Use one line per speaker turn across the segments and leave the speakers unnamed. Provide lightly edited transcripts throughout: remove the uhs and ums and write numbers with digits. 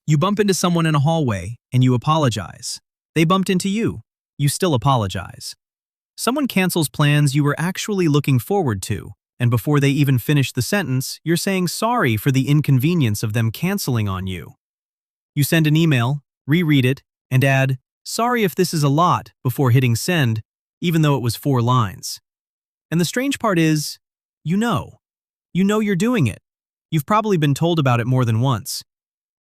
You bump into someone in a hallway, and you apologize. They bumped into you. You still apologize. Someone cancels plans you were actually looking forward to, and before they even finish the sentence, you're saying sorry for the inconvenience of them canceling on you. You send an email, reread it, and add, "Sorry if this is a lot," before hitting send, even though it was 4 lines. And the strange part is, you know. You know you're doing it. You've probably been told about it more than once.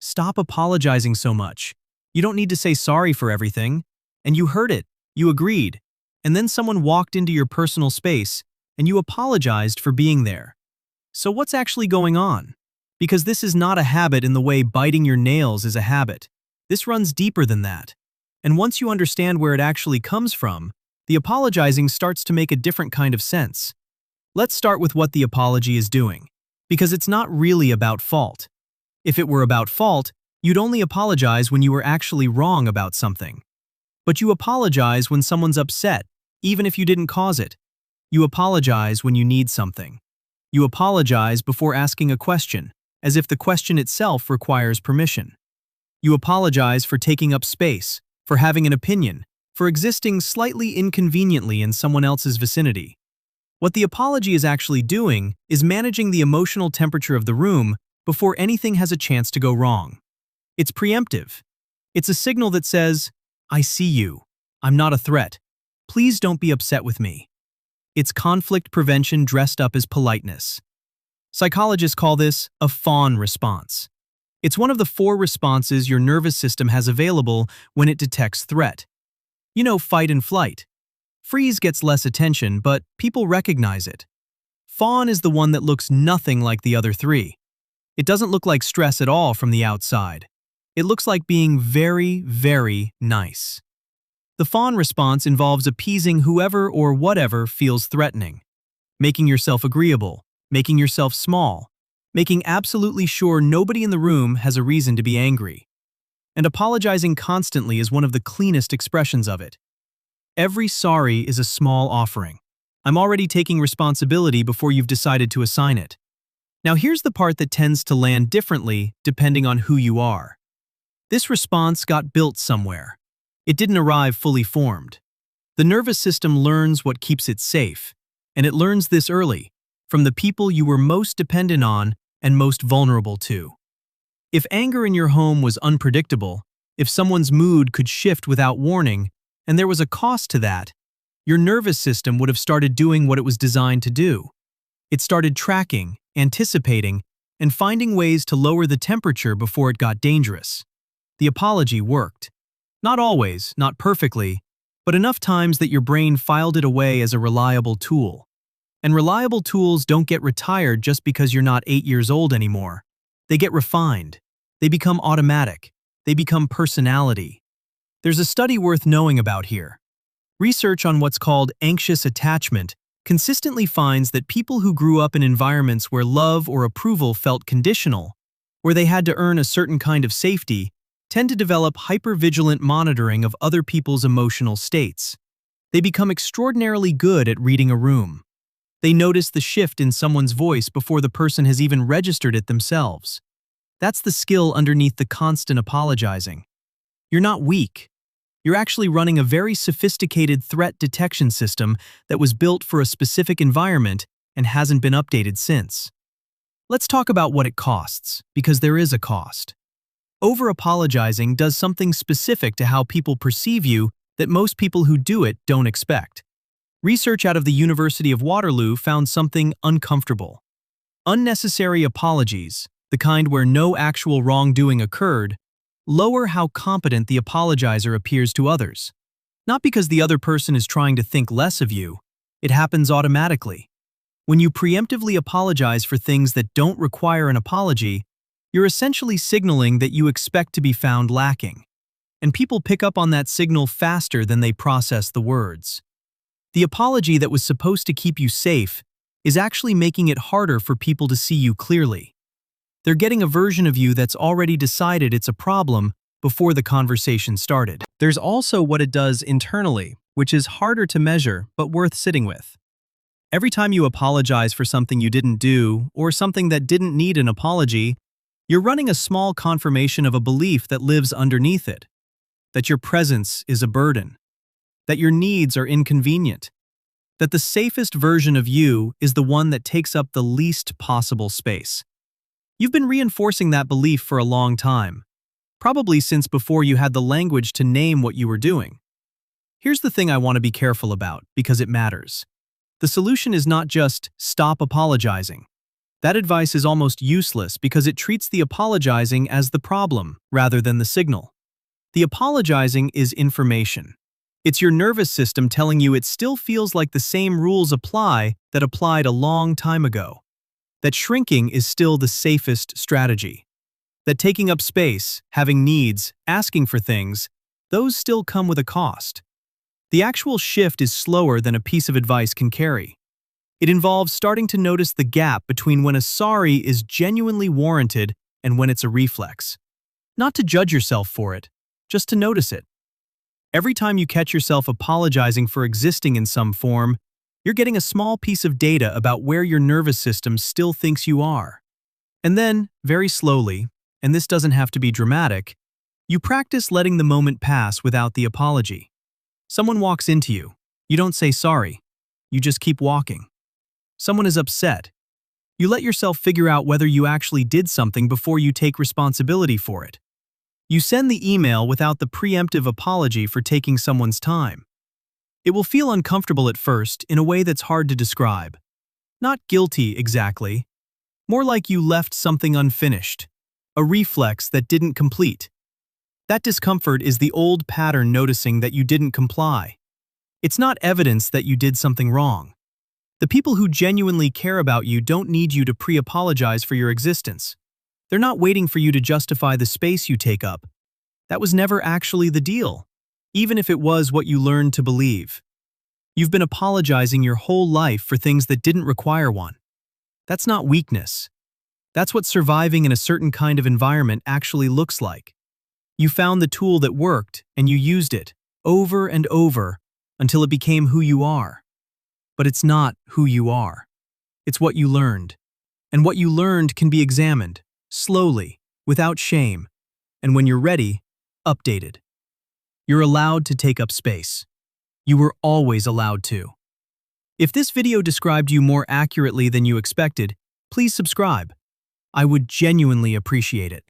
Stop apologizing so much. You don't need to say sorry for everything. And you heard it. You agreed. And then someone walked into your personal space, and you apologized for being there. So what's actually going on? Because this is not a habit in the way biting your nails is a habit. This runs deeper than that. And once you understand where it actually comes from, the apologizing starts to make a different kind of sense. Let's start with what the apology is doing, because it's not really about fault. If it were about fault, you'd only apologize when you were actually wrong about something. But you apologize when someone's upset, even if you didn't cause it. You apologize when you need something. You apologize before asking a question, as if the question itself requires permission. You apologize for taking up space, for having an opinion, for existing slightly inconveniently in someone else's vicinity. What the apology is actually doing is managing the emotional temperature of the room before anything has a chance to go wrong. It's preemptive. It's a signal that says, "I see you. I'm not a threat. Please don't be upset with me." It's conflict prevention dressed up as politeness. Psychologists call this a fawn response. It's one of the 4 responses your nervous system has available when it detects threat. You know, fight and flight. Freeze gets less attention, but people recognize it. Fawn is the one that looks nothing like the other 3. It doesn't look like stress at all from the outside. It looks like being very, very nice. The fawn response involves appeasing whoever or whatever feels threatening, making yourself agreeable, making yourself small, making absolutely sure nobody in the room has a reason to be angry. And apologizing constantly is one of the cleanest expressions of it. Every sorry is a small offering. I'm already taking responsibility before you've decided to assign it. Now here's the part that tends to land differently depending on who you are. This response got built somewhere. It didn't arrive fully formed. The nervous system learns what keeps it safe, and it learns this early, from the people you were most dependent on and most vulnerable to. If anger in your home was unpredictable, if someone's mood could shift without warning, and there was a cost to that, your nervous system would have started doing what it was designed to do. It started tracking, anticipating, and finding ways to lower the temperature before it got dangerous. The apology worked. Not always, not perfectly, but enough times that your brain filed it away as a reliable tool. And reliable tools don't get retired just because you're not 8 years old anymore. They get refined. They become automatic. They become personality. There's a study worth knowing about here. Research on what's called anxious attachment consistently finds that people who grew up in environments where love or approval felt conditional, where they had to earn a certain kind of safety, tend to develop hypervigilant monitoring of other people's emotional states. They become extraordinarily good at reading a room. They notice the shift in someone's voice before the person has even registered it themselves. That's the skill underneath the constant apologizing. You're not weak. You're actually running a very sophisticated threat detection system that was built for a specific environment and hasn't been updated since. Let's talk about what it costs, because there is a cost. Over-apologizing does something specific to how people perceive you that most people who do it don't expect. Research out of the University of Waterloo found something uncomfortable. Unnecessary apologies, the kind where no actual wrongdoing occurred, lower how competent the apologizer appears to others. Not because the other person is trying to think less of you. It happens automatically. When you preemptively apologize for things that don't require an apology, you're essentially signaling that you expect to be found lacking. And people pick up on that signal faster than they process the words. The apology that was supposed to keep you safe is actually making it harder for people to see you clearly. They're getting a version of you that's already decided it's a problem before the conversation started. There's also what it does internally, which is harder to measure but worth sitting with. Every time you apologize for something you didn't do or something that didn't need an apology, You're running a small confirmation of a belief that lives underneath it, that your presence is a burden, that your needs are inconvenient, that the safest version of you is the one that takes up the least possible space. You've been reinforcing that belief for a long time, probably since before you had the language to name what you were doing. Here's the thing I want to be careful about, because it matters. The solution is not just stop apologizing. That advice is almost useless because it treats the apologizing as the problem rather than the signal. The apologizing is information. It's your nervous system telling you it still feels like the same rules apply that applied a long time ago. That shrinking is still the safest strategy. That taking up space, having needs, asking for things, those still come with a cost. The actual shift is slower than a piece of advice can carry. It involves starting to notice the gap between when a sorry is genuinely warranted and when it's a reflex. Not to judge yourself for it, just to notice it. Every time you catch yourself apologizing for existing in some form, you're getting a small piece of data about where your nervous system still thinks you are. And then, very slowly, and this doesn't have to be dramatic, you practice letting the moment pass without the apology. Someone walks into you. You don't say sorry. You just keep walking. Someone is upset. You let yourself figure out whether you actually did something before you take responsibility for it. You send the email without the preemptive apology for taking someone's time. It will feel uncomfortable at first in a way that's hard to describe. Not guilty exactly. More like you left something unfinished. A reflex that didn't complete. That discomfort is the old pattern noticing that you didn't comply. It's not evidence that you did something wrong. The people who genuinely care about you don't need you to pre-apologize for your existence. They're not waiting for you to justify the space you take up. That was never actually the deal, even if it was what you learned to believe. You've been apologizing your whole life for things that didn't require one. That's not weakness. That's what surviving in a certain kind of environment actually looks like. You found the tool that worked, and you used it, over and over, until it became who you are. But it's not who you are. It's what you learned. And what you learned can be examined, slowly, without shame, and when you're ready, updated. You're allowed to take up space. You were always allowed to. If this video described you more accurately than you expected, please subscribe. I would genuinely appreciate it.